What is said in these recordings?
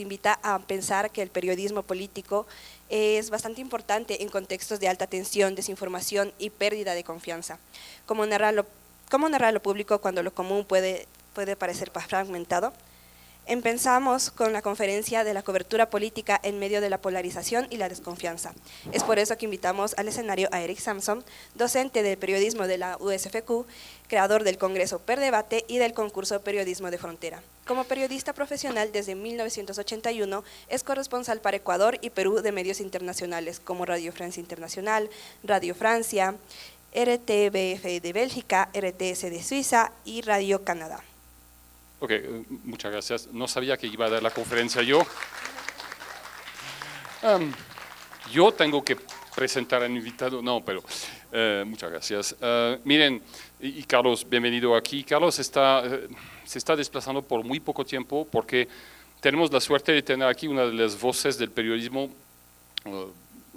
invita a pensar que el periodismo político es bastante importante en contextos de alta tensión, desinformación y pérdida de confianza. ¿Cómo narrar lo público cuando lo común puede parecer fragmentado? Empezamos con la conferencia de la cobertura política en medio de la polarización y la desconfianza. Es por eso que invitamos al escenario a Eric Samson, docente de periodismo de la USFQ, creador del Congreso Per Debate y del concurso Periodismo de Frontera. Como periodista profesional desde 1981, es corresponsal para Ecuador y Perú de medios internacionales como Radio Francia Internacional, Radio Francia, RTBF de Bélgica, RTS de Suiza y Radio Canadá. Ok, muchas gracias. No sabía que iba a dar la conferencia yo. Yo tengo que presentar al invitado, no, pero muchas gracias. Miren, y Carlos, bienvenido aquí. Carlos se está desplazando por muy poco tiempo porque tenemos la suerte de tener aquí una de las voces del periodismo,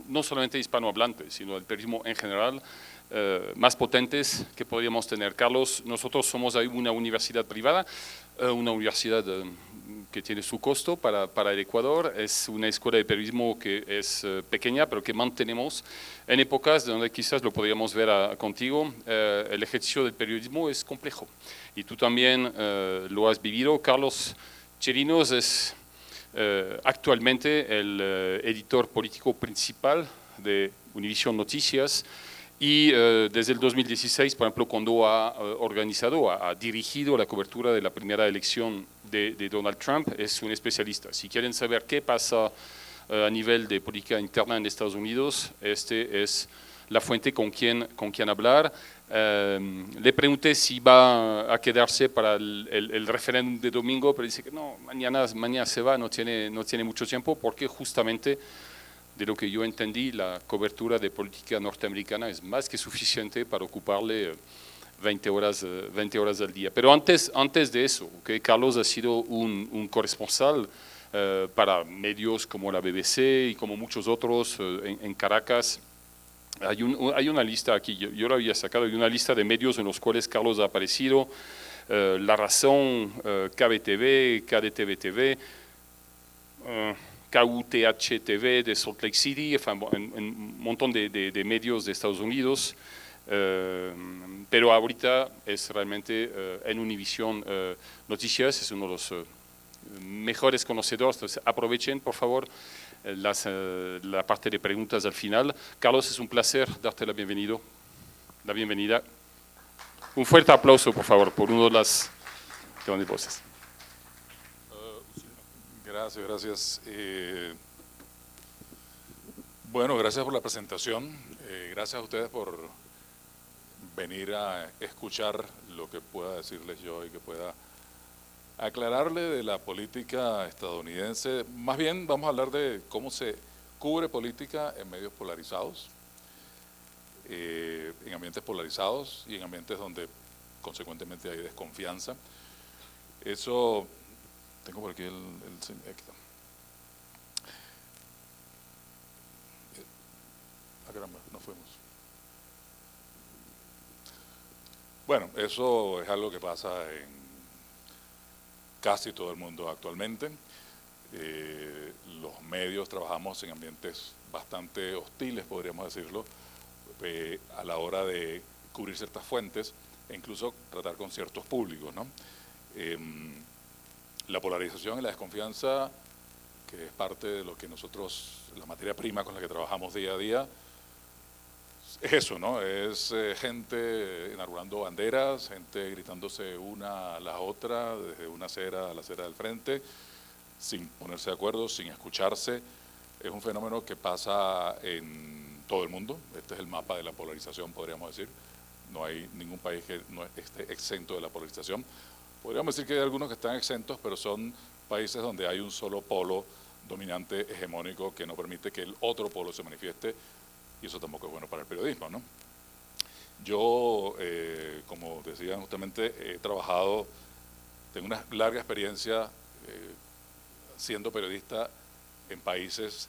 no solamente hispanohablante, sino del periodismo en general, más potentes que podríamos tener. Carlos, nosotros somos una universidad privada, una universidad que tiene su costo para el Ecuador, es una escuela de periodismo que es pequeña, pero que mantenemos en épocas donde quizás lo podríamos ver contigo. El ejercicio del periodismo es complejo y tú también lo has vivido. Carlos Chirinos es actualmente el editor político principal de Univision Noticias. Y desde el 2016, por ejemplo, cuando ha dirigido la cobertura de la primera elección de Donald Trump, es un especialista. Si quieren saber qué pasa a nivel de política interna en Estados Unidos, este es la fuente con quien hablar. Le pregunté si va a quedarse para el referéndum de domingo, pero dice que no, mañana se va, no tiene mucho tiempo, porque justamente, de lo que yo entendí, la cobertura de política norteamericana es más que suficiente para ocuparle 20 horas al día. Pero antes de eso, ¿okay? Carlos ha sido un corresponsal para medios como la BBC y como muchos otros en Caracas. Hay una lista aquí, yo la había sacado, hay una lista de medios en los cuales Carlos ha aparecido, La Razón, KBTV, KDTV-TV, KUTH-TV de Salt Lake City, en un montón de medios de Estados Unidos, pero ahorita es realmente en Univision Noticias, es uno de los mejores conocedores. Entonces aprovechen por favor la parte de preguntas al final. Carlos, es un placer darte la bienvenida. Un fuerte aplauso por favor por uno de las grandes voces. Gracias. Bueno, gracias por la presentación. Gracias a ustedes por venir a escuchar lo que pueda decirles yo y que pueda aclararle de la política estadounidense. Más bien vamos a hablar de cómo se cubre política en medios polarizados, en ambientes polarizados y en ambientes donde consecuentemente hay desconfianza. Eso... Tengo por aquí aquí está. Caramba, no fuimos. Bueno, eso es algo que pasa en casi todo el mundo actualmente. Los medios trabajamos en ambientes bastante hostiles, podríamos decirlo, a la hora de cubrir ciertas fuentes e incluso tratar con ciertos públicos, ¿no? La polarización y la desconfianza, que es parte de lo que nosotros, la materia prima con la que trabajamos día a día, es eso, ¿no? Es gente enarbolando banderas, gente gritándose una a la otra, desde una acera a la acera del frente, sin ponerse de acuerdo, sin escucharse. Es un fenómeno que pasa en todo el mundo. Este es el mapa de la polarización, podríamos decir. No hay ningún país que no esté exento de la polarización. Podríamos decir que hay algunos que están exentos, pero son países donde hay un solo polo dominante hegemónico que no permite que el otro polo se manifieste, y eso tampoco es bueno para el periodismo, ¿no? Yo, como decían justamente, he trabajado, tengo una larga experiencia siendo periodista en países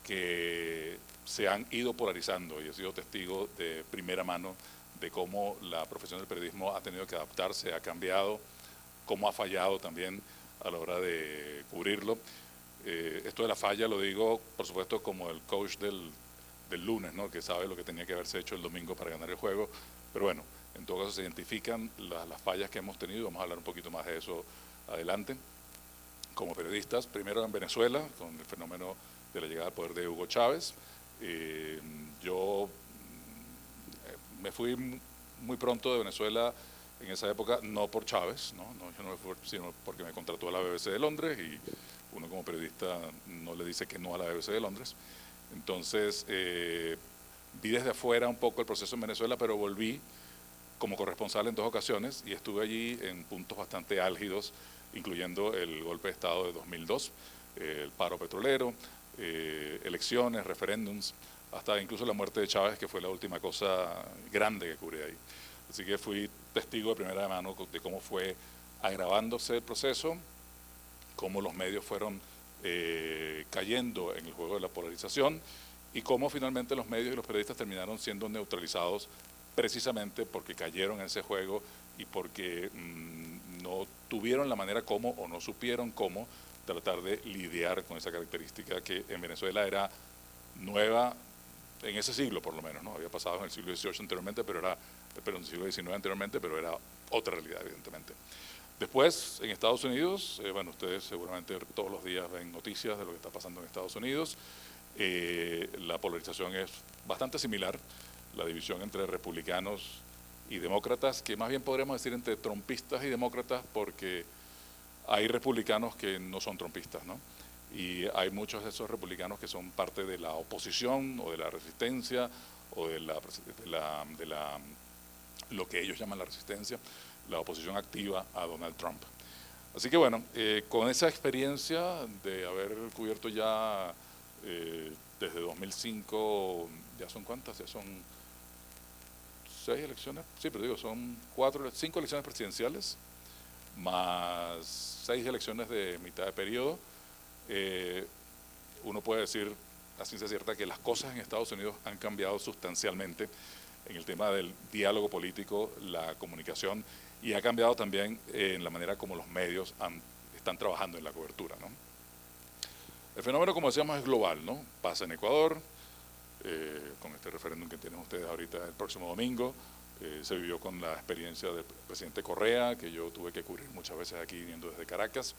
que se han ido polarizando, y he sido testigo de primera mano de cómo la profesión del periodismo ha tenido que adaptarse, ha cambiado, cómo ha fallado también a la hora de cubrirlo. Esto de la falla lo digo, por supuesto, como el coach del lunes, ¿no? Que sabe lo que tenía que haberse hecho el domingo para ganar el juego. Pero bueno, en todo caso se identifican las fallas que hemos tenido. Vamos a hablar un poquito más de eso adelante. Como periodistas, primero en Venezuela, con el fenómeno de la llegada al poder de Hugo Chávez. Yo me fui muy pronto de Venezuela en esa época, no por Chávez, yo no me fui, sino porque me contrató a la BBC de Londres y uno como periodista no le dice que no a la BBC de Londres. Entonces, vi desde afuera un poco el proceso en Venezuela, pero volví como corresponsal en 2 ocasiones y estuve allí en puntos bastante álgidos, incluyendo el golpe de Estado de 2002, el paro petrolero, elecciones, referéndums, hasta incluso la muerte de Chávez, que fue la última cosa grande que cubrí ahí. Así que fui testigo de primera mano de cómo fue agravándose el proceso, cómo los medios fueron cayendo en el juego de la polarización y cómo finalmente los medios y los periodistas terminaron siendo neutralizados precisamente porque cayeron en ese juego y porque no tuvieron la manera como o no supieron cómo tratar de lidiar con esa característica que en Venezuela era nueva en ese siglo por lo menos, ¿no? Había pasado en el siglo XVIII anteriormente, pero en el siglo XIX anteriormente, pero era otra realidad evidentemente. Después, en Estados Unidos, bueno, ustedes seguramente todos los días ven noticias de lo que está pasando en Estados Unidos. La polarización es bastante similar, la división entre republicanos y demócratas, que más bien podríamos decir entre trumpistas y demócratas, porque hay republicanos que no son trumpistas, ¿no? Y hay muchos de esos republicanos que son parte de la oposición o de la resistencia o de lo que ellos llaman la resistencia, la oposición activa a Donald Trump. Así que bueno, con esa experiencia de haber cubierto ya desde 2005, ¿ya son cuántas? Ya son 6 elecciones, sí, pero digo, son 5 elecciones presidenciales, más 6 elecciones de mitad de periodo. Uno puede decir a ciencia cierta que las cosas en Estados Unidos han cambiado sustancialmente en el tema del diálogo político, la comunicación, y ha cambiado también en la manera como los medios están trabajando en la cobertura, ¿no? El fenómeno, como decíamos, es global, ¿no? Pasa en Ecuador, con este referéndum que tienen ustedes ahorita el próximo domingo, se vivió con la experiencia del presidente Correa, que yo tuve que cubrir muchas veces aquí viniendo desde Caracas.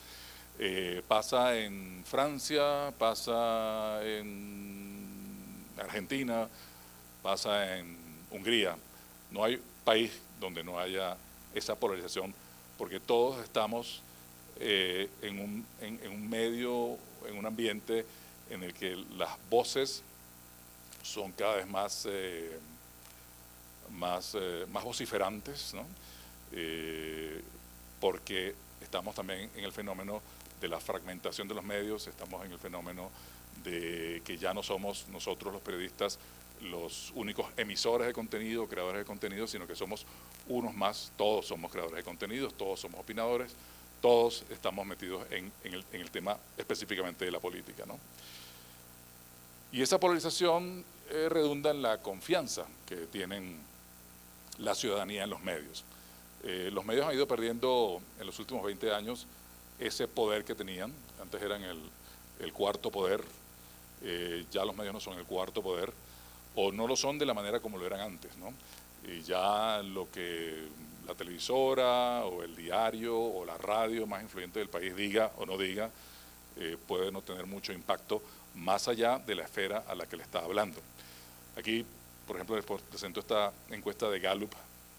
Pasa en Francia, pasa en Argentina, pasa en Hungría. No hay país donde no haya esa polarización, porque todos estamos en un medio, en un ambiente en el que las voces son cada vez más vociferantes, ¿no? Porque estamos también en el fenómeno de la fragmentación de los medios, estamos en el fenómeno de que ya no somos nosotros los periodistas los únicos emisores de contenido, creadores de contenido, sino que somos unos más, todos somos creadores de contenidos, todos somos opinadores, todos estamos metidos en el tema específicamente de la política, ¿no? Y esa polarización redunda en la confianza que tienen la ciudadanía en los medios. Los medios han ido perdiendo en los últimos 20 años ese poder que tenían. Antes eran el cuarto poder, ya los medios no son el cuarto poder, o no lo son de la manera como lo eran antes, ¿no? Y ya lo que la televisora o el diario o la radio más influyente del país diga o no diga, puede no tener mucho impacto más allá de la esfera a la que le está hablando. Aquí, por ejemplo, les presento esta encuesta de Gallup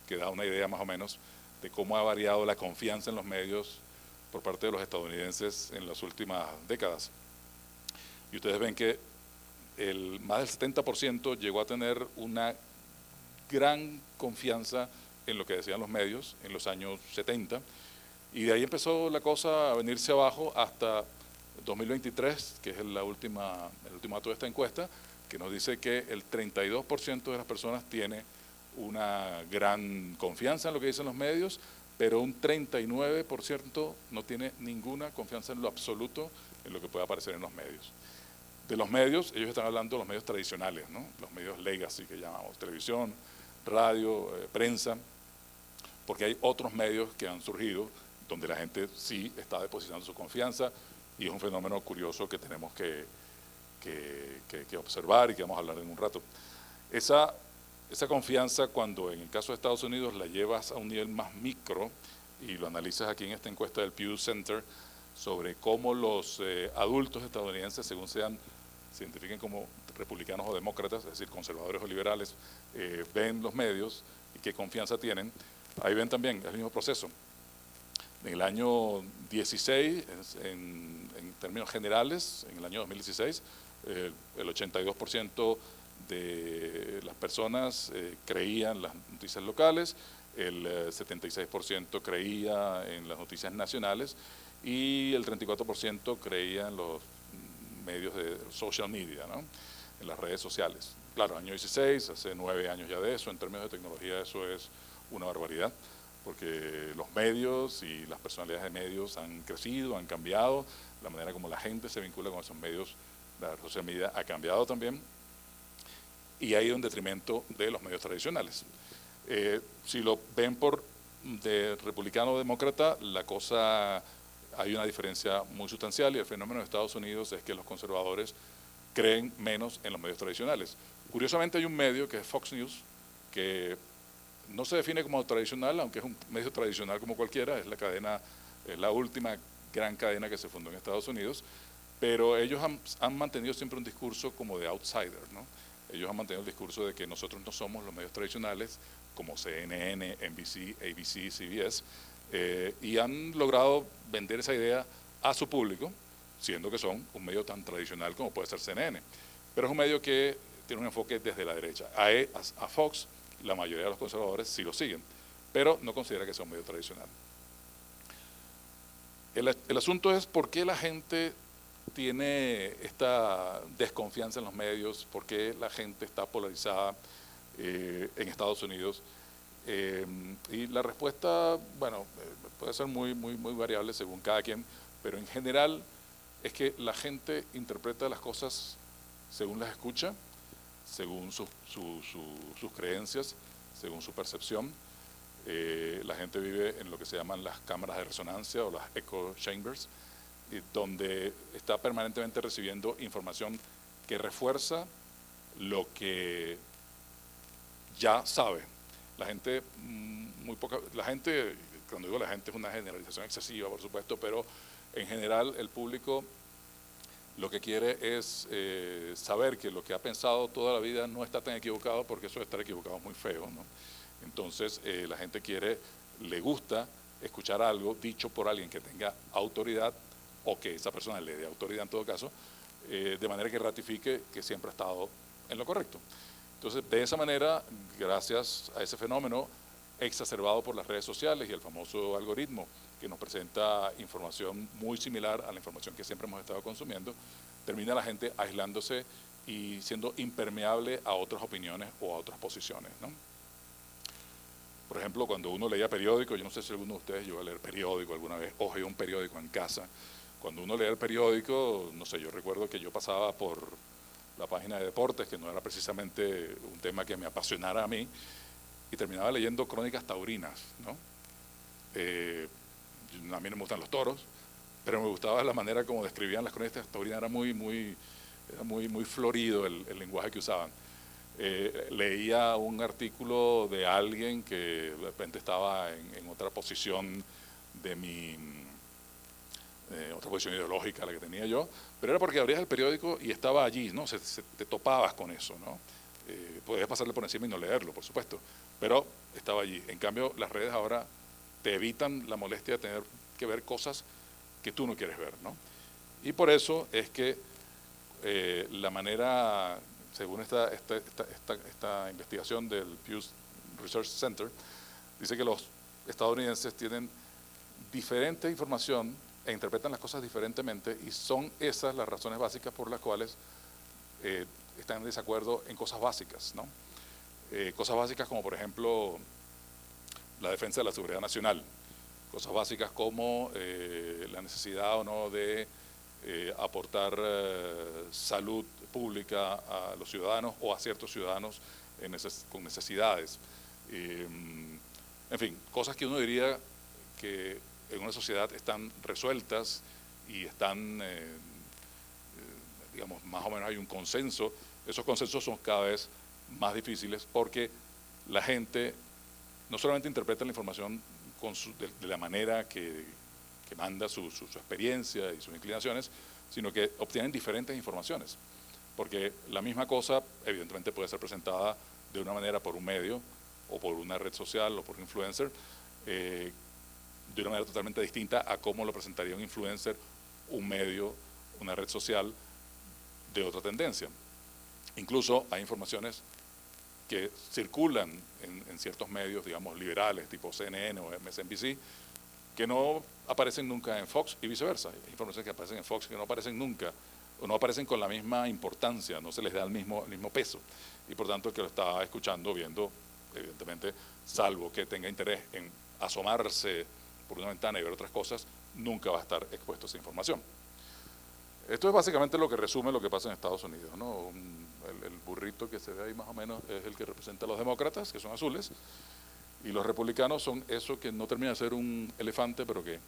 que da una idea más o menos de cómo ha variado la confianza en los medios por parte de los estadounidenses en las últimas décadas. Y ustedes ven que más del 70% llegó a tener una gran confianza en lo que decían los medios en los años 70, y de ahí empezó la cosa a venirse abajo hasta 2023, que es el último dato de esta encuesta, que nos dice que el 32% de las personas tiene una gran confianza en lo que dicen los medios, pero un 39% no tiene ninguna confianza en lo absoluto en lo que pueda aparecer en los medios. De los medios, ellos están hablando de los medios tradicionales, ¿no? Los medios legacy que llamamos, televisión, radio, prensa, porque hay otros medios que han surgido donde la gente sí está depositando su confianza, y es un fenómeno curioso que tenemos que observar y que vamos a hablar en un rato. Esa confianza, cuando en el caso de Estados Unidos la llevas a un nivel más micro y lo analizas aquí en esta encuesta del Pew Center sobre cómo los adultos estadounidenses, según se identifiquen como republicanos o demócratas, es decir, conservadores o liberales, ven los medios y qué confianza tienen, ahí ven también el mismo proceso. En el año 16, en términos generales, en el año 2016, el 82% de las personas creían las noticias locales, el 76% creía en las noticias nacionales y el 34% creía en los medios de social media, ¿no? En las redes sociales. Claro, año 16, hace 9 años ya de eso, en términos de tecnología eso es una barbaridad, porque los medios y las personalidades de medios han crecido, han cambiado, la manera como la gente se vincula con esos medios, la social media ha cambiado también, y ha ido en detrimento de los medios tradicionales. Si lo ven por de republicano o demócrata, la cosa, hay una diferencia muy sustancial, y el fenómeno de Estados Unidos es que los conservadores creen menos en los medios tradicionales. Curiosamente hay un medio que es Fox News, que no se define como tradicional, aunque es un medio tradicional como cualquiera, es la cadena, es la última gran cadena que se fundó en Estados Unidos, pero ellos han mantenido siempre un discurso como de outsider, ¿no? Ellos han mantenido el discurso de que nosotros no somos los medios tradicionales, como CNN, NBC, ABC, CBS, y han logrado vender esa idea a su público, siendo que son un medio tan tradicional como puede ser CNN. Pero es un medio que tiene un enfoque desde la derecha. A Fox, la mayoría de los conservadores sí lo siguen, pero no considera que sea un medio tradicional. El asunto es por qué la gente tiene esta desconfianza en los medios, por qué la gente está polarizada en Estados Unidos. Y la respuesta, bueno, puede ser muy variable según cada quien, pero en general es que la gente interpreta las cosas según las escucha, según sus creencias, según su percepción. La gente vive en lo que se llaman las cámaras de resonancia o las echo chambers, donde está permanentemente recibiendo información que refuerza lo que ya sabe. La gente, cuando digo la gente es una generalización excesiva, por supuesto, pero en general el público lo que quiere es saber que lo que ha pensado toda la vida no está tan equivocado, porque eso de estar equivocado es muy feo, ¿no? Entonces la gente le gusta escuchar algo dicho por alguien que tenga autoridad, o que esa persona le dé autoridad en todo caso, de manera que ratifique que siempre ha estado en lo correcto. Entonces, de esa manera, gracias a ese fenómeno exacerbado por las redes sociales y el famoso algoritmo que nos presenta información muy similar a la información que siempre hemos estado consumiendo, termina la gente aislándose y siendo impermeable a otras opiniones o a otras posiciones, ¿no? Por ejemplo, cuando uno leía periódico, yo no sé si alguno de ustedes llegó a leer periódico alguna vez, hojeó un periódico en casa. Cuando uno leía el periódico, no sé, yo recuerdo que yo pasaba por la página de deportes, que no era precisamente un tema que me apasionara a mí, y terminaba leyendo crónicas taurinas, ¿no? A mí no me gustan los toros, pero me gustaba la manera como describían las crónicas taurinas, era muy florido el lenguaje que usaban. Leía un artículo de alguien que de repente estaba en otra posición de otra posición ideológica a la que tenía yo, pero era porque abrías el periódico y estaba allí, ¿no? Te topabas con eso, ¿no? Podías pasarle por encima y no leerlo, por supuesto, pero estaba allí. En cambio, las redes ahora te evitan la molestia de tener que ver cosas que tú no quieres ver, ¿no? Y por eso es que la manera, según esta investigación del Pew Research Center, dice que los estadounidenses tienen diferente información e interpretan las cosas diferentemente, y son esas las razones básicas por las cuales están en desacuerdo en cosas básicas, ¿no? Cosas básicas como, por ejemplo, la defensa de la seguridad nacional, cosas básicas como la necesidad o no de aportar salud pública a los ciudadanos o a ciertos ciudadanos con necesidades. En fin, cosas que uno diría que en una sociedad están resueltas y están, digamos, más o menos hay un consenso. Esos consensos son cada vez más difíciles porque la gente no solamente interpreta la información de la manera que manda su experiencia y sus inclinaciones, sino que obtienen diferentes informaciones. Porque la misma cosa, evidentemente, puede ser presentada de una manera por un medio, o por una red social, o por un influencer, de una manera totalmente distinta a cómo lo presentaría un influencer, un medio, una red social de otra tendencia. Incluso hay informaciones que circulan en ciertos medios, digamos, liberales, tipo CNN o MSNBC, que no aparecen nunca en Fox y viceversa. Hay informaciones que aparecen en Fox que no aparecen nunca, o no aparecen con la misma importancia, no se les da el mismo peso. Y por tanto el que lo está escuchando, viendo, evidentemente, salvo que tenga interés en asomarse por una ventana y ver otras cosas, nunca va a estar expuesto a esa información. Esto es básicamente lo que resume lo que pasa en Estados Unidos, ¿no? El burrito que se ve ahí más o menos es el que representa a los demócratas, que son azules, y los republicanos son eso que no termina de ser un elefante, pero que,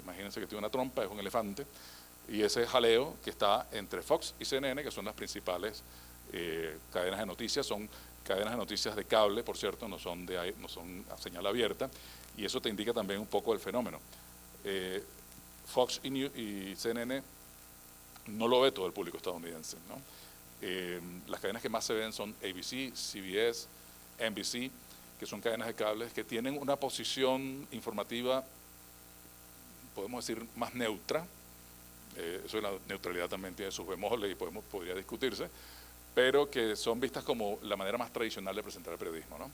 imagínense que tiene una trompa, es un elefante, y ese jaleo que está entre Fox y CNN, que son las principales cadenas de noticias, son cadenas de noticias de cable, por cierto, no son a señal abierta, y eso te indica también un poco el fenómeno. Fox y CNN no lo ve todo el público estadounidense, ¿no? Las cadenas que más se ven son ABC, CBS, NBC, que son cadenas de cables que tienen una posición informativa, podemos decir, más neutra. Eso de la neutralidad también tiene sus bemoles y podría discutirse, pero que son vistas como la manera más tradicional de presentar el periodismo, ¿no?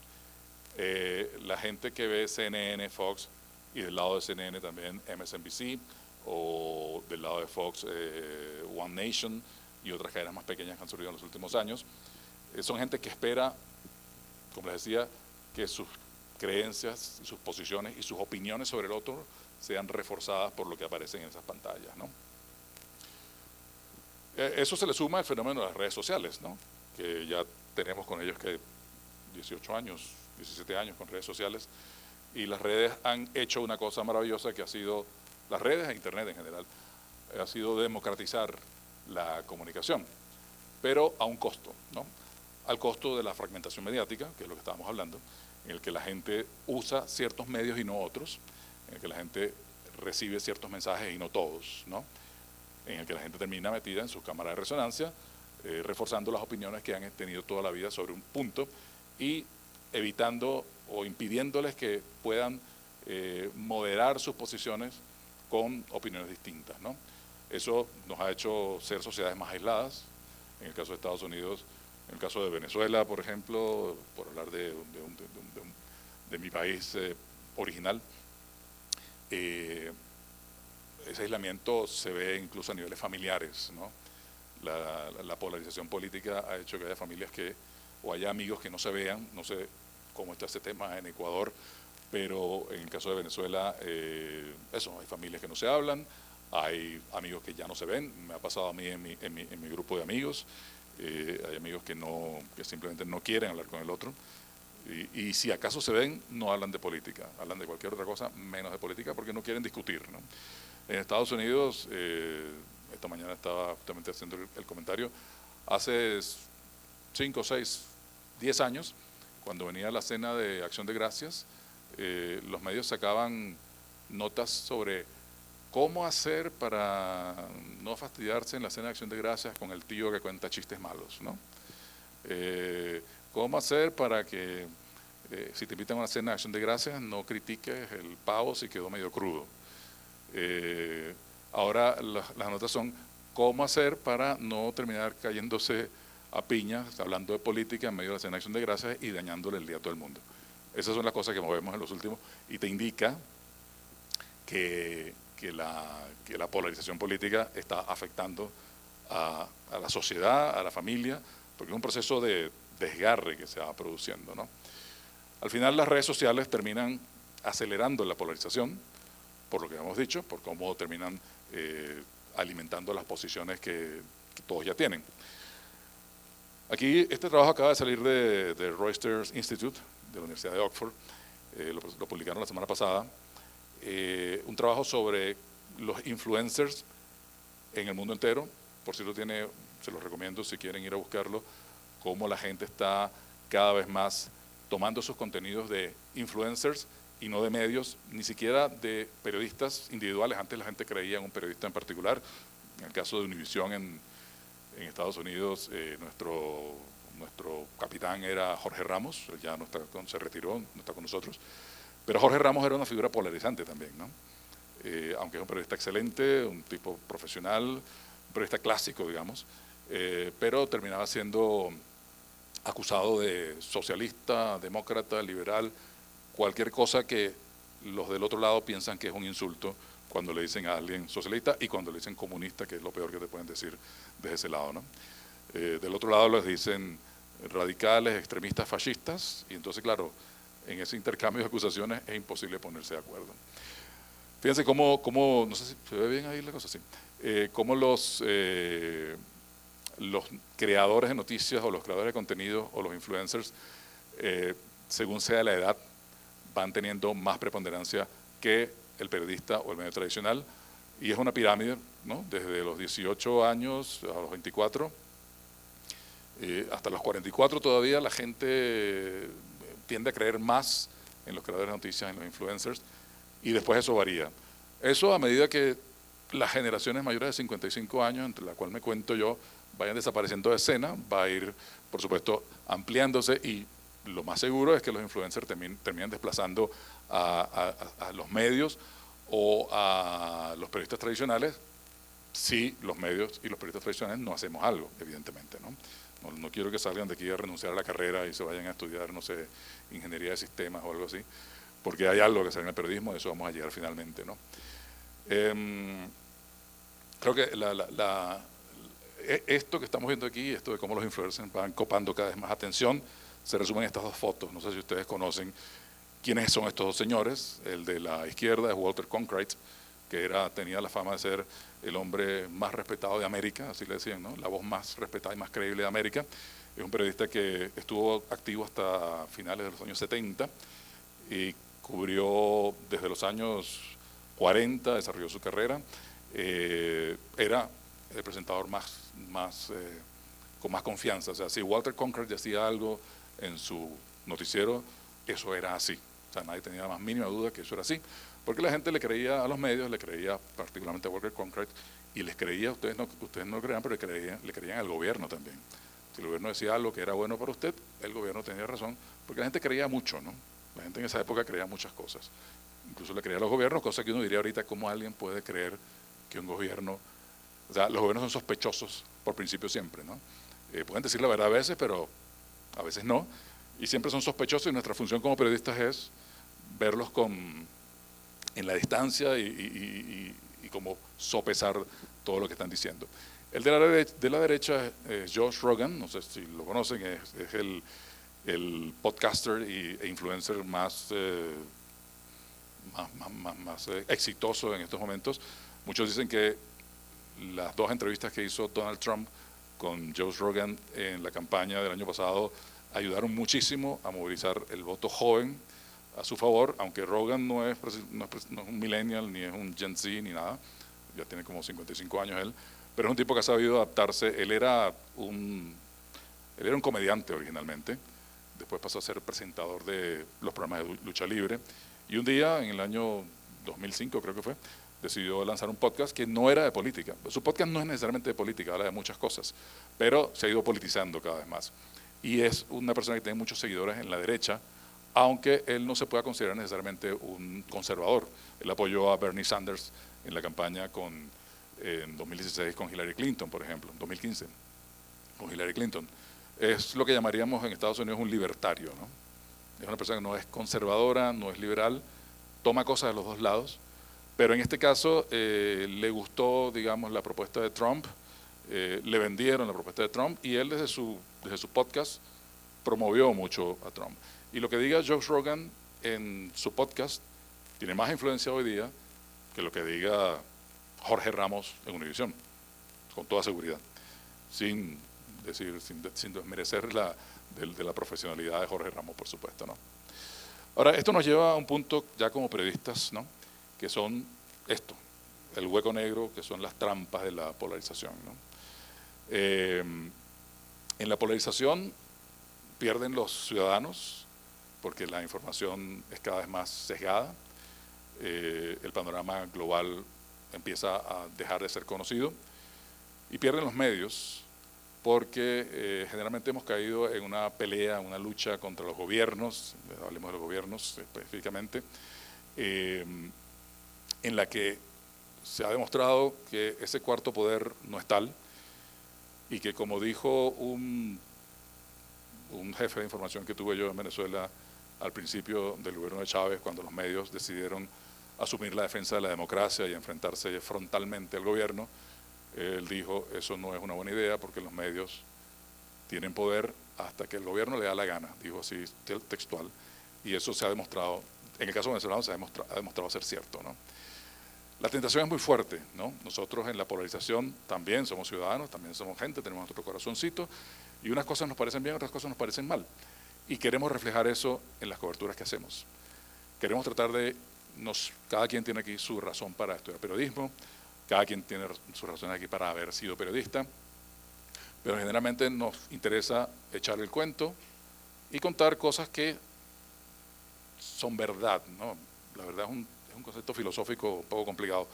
La gente que ve CNN, Fox, y del lado de CNN también MSNBC, o del lado de Fox, One Nation y otras cadenas más pequeñas que han surgido en los últimos años, son gente que espera, como les decía, que sus creencias, sus posiciones y sus opiniones sobre el otro sean reforzadas por lo que aparece en esas pantallas, ¿no? Eso se le suma al fenómeno de las redes sociales, ¿no? Que ya tenemos con ellos que 18 años, 17 años con redes sociales, y las redes han hecho una cosa maravillosa que ha sido, las redes e Internet en general, ha sido democratizar la comunicación, pero a un costo, ¿no? Al costo de la fragmentación mediática, que es lo que estábamos hablando, en el que la gente usa ciertos medios y no otros, en el que la gente recibe ciertos mensajes y no todos, ¿no? En el que la gente termina metida en sus cámaras de resonancia, reforzando las opiniones que han tenido toda la vida sobre un punto y evitando o impidiéndoles que puedan moderar sus posiciones con opiniones distintas, ¿no? Eso nos ha hecho ser sociedades más aisladas, en el caso de Estados Unidos, en el caso de Venezuela, por ejemplo, por hablar de mi país original. Ese aislamiento se ve incluso a niveles familiares, ¿no? La polarización política ha hecho que haya familias o haya amigos que no se vean. No sé cómo está ese tema en Ecuador, pero en el caso de Venezuela, hay familias que no se hablan, hay amigos que ya no se ven. Me ha pasado a mí en mi grupo de amigos, hay amigos que simplemente no quieren hablar con el otro, y si acaso se ven, no hablan de política, hablan de cualquier otra cosa menos de política porque no quieren discutir, ¿no? En Estados Unidos, esta mañana estaba justamente haciendo el comentario, hace 5, 6, 10 años, cuando venía la cena de Acción de Gracias, los medios sacaban notas sobre cómo hacer para no fastidiarse en la cena de Acción de Gracias con el tío que cuenta chistes malos, ¿no? Cómo hacer para que, si te invitan a una cena de Acción de Gracias, no critiques el pavo si quedó medio crudo. Ahora las notas son cómo hacer para no terminar cayéndose a piñas, hablando de política en medio de la cena de Acción de Gracias y dañándole el día a todo el mundo. Esas son las cosas que movemos en los últimos, y te indica que la polarización política está afectando a la sociedad, a la familia, porque es un proceso de desgarre que se va produciendo, ¿no? Al final las redes sociales terminan acelerando la polarización, por lo que hemos dicho, por cómo terminan alimentando las posiciones que todos ya tienen. Aquí este trabajo acaba de salir de Reuters Institute, de la Universidad de Oxford, lo publicaron la semana pasada, un trabajo sobre los influencers en el mundo entero. Por cierto, se los recomiendo si quieren ir a buscarlo, cómo la gente está cada vez más tomando sus contenidos de influencers y no de medios, ni siquiera de periodistas individuales. Antes la gente creía en un periodista en particular. En el caso de Univision en Estados Unidos, nuestro capitán era Jorge Ramos, él ya no está se retiró, no está con nosotros. Pero Jorge Ramos era una figura polarizante también, ¿no? Aunque es un periodista excelente, un tipo profesional, un periodista clásico, digamos, pero terminaba siendo acusado de socialista, demócrata, liberal, cualquier cosa que los del otro lado piensan que es un insulto cuando le dicen a alguien socialista y cuando le dicen comunista, que es lo peor que te pueden decir desde ese lado, ¿no? Del otro lado les dicen radicales, extremistas, fascistas, y entonces, claro, en ese intercambio de acusaciones es imposible ponerse de acuerdo. Fíjense cómo no sé si se ve bien ahí la cosa, sí, cómo los creadores de noticias o los creadores de contenido o los influencers, según sea la edad, van teniendo más preponderancia que el periodista o el medio tradicional, y es una pirámide, ¿no? Desde los 18 años a los 24, hasta los 44 todavía la gente tiende a creer más en los creadores de noticias, en los influencers, y después eso varía. Eso a medida que las generaciones mayores de 55 años, entre las cuales me cuento yo, vayan desapareciendo de escena, va a ir, por supuesto, ampliándose, y lo más seguro es que los influencers terminen desplazando a los medios o a los periodistas tradicionales, si los medios y los periodistas tradicionales no hacemos algo, evidentemente, ¿no? No quiero que salgan de aquí a renunciar a la carrera y se vayan a estudiar, no sé, ingeniería de sistemas o algo así, porque hay algo que hacer en el periodismo, de eso vamos a llegar finalmente, ¿no? Creo que esto que estamos viendo aquí, esto de cómo los influencers van copando cada vez más atención, se resumen en estas dos fotos. No sé si ustedes conocen quiénes son estos dos señores. El de la izquierda es Walter Cronkite, que tenía la fama de ser el hombre más respetado de América, así le decían, ¿no? La voz más respetada y más creíble de América. Es un periodista que estuvo activo hasta finales de los años 70 y cubrió desde los años 40, desarrolló su carrera. Era el presentador con más confianza. O sea, si Walter Cronkite decía algo en su noticiero, eso era así. O sea, nadie tenía la más mínima duda que eso era así. Porque la gente le creía a los medios, le creía particularmente a Walter Cronkite, y les creía, ustedes no lo creían, pero le creían al gobierno también. Si el gobierno decía algo que era bueno para usted, el gobierno tenía razón, porque la gente creía mucho, ¿no? La gente en esa época creía muchas cosas. Incluso le creía a los gobiernos, cosa que uno diría ahorita, ¿cómo alguien puede creer que un gobierno... O sea, los gobiernos son sospechosos por principio siempre, ¿no? Pueden decir la verdad a veces, pero a veces no. Y siempre son sospechosos, y nuestra función como periodistas es verlos en la distancia y como sopesar todo lo que están diciendo. El de la derecha es Josh Rogan, no sé si lo conocen, es el podcaster e influencer más exitoso en estos momentos. Muchos dicen que las dos entrevistas que hizo Donald Trump con Josh Rogan en la campaña del año pasado ayudaron muchísimo a movilizar el voto joven a su favor, aunque Rogan no es un millennial, ni es un Gen Z, ni nada, ya tiene como 55 años él, pero es un tipo que ha sabido adaptarse. Él era un comediante originalmente, después pasó a ser presentador de los programas de lucha libre, y un día, en el año 2005 creo que fue, decidió lanzar un podcast que no era de política. Su podcast no es necesariamente de política, habla de muchas cosas, pero se ha ido politizando cada vez más. Y es una persona que tiene muchos seguidores en la derecha, aunque él no se pueda considerar necesariamente un conservador. Él apoyó a Bernie Sanders en la campaña en 2016 con Hillary Clinton, por ejemplo, en 2015, con Hillary Clinton. Es lo que llamaríamos en Estados Unidos un libertario, ¿no? Es una persona que no es conservadora, no es liberal, toma cosas de los dos lados, pero en este caso le gustó, digamos, la propuesta de Trump, le vendieron la propuesta de Trump, y él desde su podcast promovió mucho a Trump. Y lo que diga Josh Rogan en su podcast tiene más influencia hoy día que lo que diga Jorge Ramos en Univision, con toda seguridad, sin desmerecer de la profesionalidad de Jorge Ramos, por supuesto, ¿no? Ahora, esto nos lleva a un punto ya como periodistas, ¿no? Que son esto. el hueco negro, que son las trampas de la polarización, ¿no? En la polarización pierden los ciudadanos porque la información es cada vez más sesgada, el panorama global empieza a dejar de ser conocido y pierden los medios porque generalmente hemos caído en una pelea, una lucha contra los gobiernos, hablemos de los gobiernos específicamente, en la que se ha demostrado que ese cuarto poder no es tal y que, como dijo un jefe de información que tuve yo en Venezuela al principio del gobierno de Chávez, cuando los medios decidieron asumir la defensa de la democracia y enfrentarse frontalmente al gobierno, él dijo, eso no es una buena idea porque los medios tienen poder hasta que el gobierno le da la gana, dijo así textual, y eso se ha demostrado, en el caso venezolano ha demostrado ser cierto, ¿no? La tentación es muy fuerte, ¿no? Nosotros en la polarización también somos ciudadanos, también somos gente, tenemos nuestro corazoncito, y unas cosas nos parecen bien, otras cosas nos parecen mal. Y queremos reflejar eso en las coberturas que hacemos. Queremos tratar de, cada quien tiene aquí su razón para estudiar periodismo, cada quien tiene su razón aquí para haber sido periodista, pero generalmente nos interesa echar el cuento y contar cosas que son verdad, ¿no? La verdad es un concepto filosófico un poco complicado,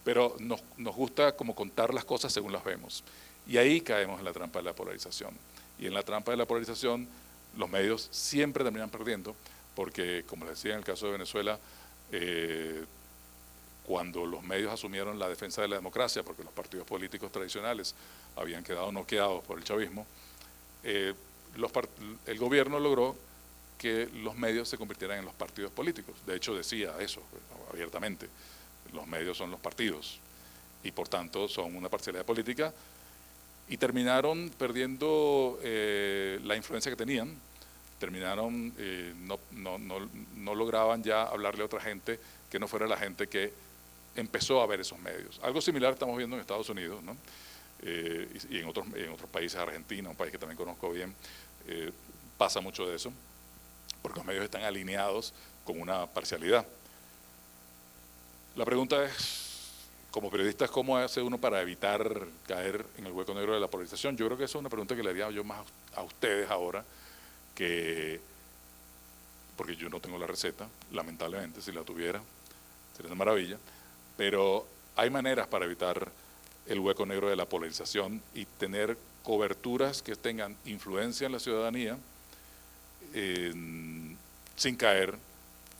pero nos gusta como contar las cosas según las vemos. Y ahí caemos en la trampa de la polarización. Y en la trampa de la polarización los medios siempre terminan perdiendo, porque, como les decía en el caso de Venezuela, cuando los medios asumieron la defensa de la democracia, porque los partidos políticos tradicionales habían quedado noqueados por el chavismo, el gobierno logró que los medios se convirtieran en los partidos políticos. De hecho, decía eso abiertamente, los medios son los partidos y por tanto son una parcialidad política, y terminaron perdiendo la influencia que tenían, terminaron, no lograban ya hablarle a otra gente que no fuera la gente que empezó a ver esos medios. Algo similar estamos viendo en Estados Unidos, ¿no? Y en otros países, Argentina, un país que también conozco bien, pasa mucho de eso, porque los medios están alineados con una parcialidad. La pregunta es, como periodistas, ¿cómo hace uno para evitar caer en el hueco negro de la polarización? Yo creo que esa es una pregunta que le haría yo más a ustedes ahora, porque yo no tengo la receta, lamentablemente, si la tuviera, sería una maravilla, pero hay maneras para evitar el hueco negro de la polarización y tener coberturas que tengan influencia en la ciudadanía, sin caer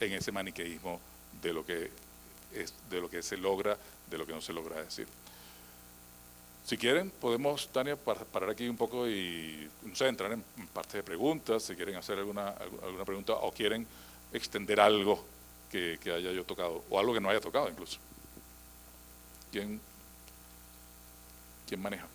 en ese maniqueísmo de lo que se logra, de lo que no se logra decir. Si quieren, podemos, Tania, parar aquí un poco y, no sé, entrar en parte de preguntas, si quieren hacer alguna pregunta o quieren extender algo que haya yo tocado, o algo que no haya tocado incluso. ¿Quién maneja?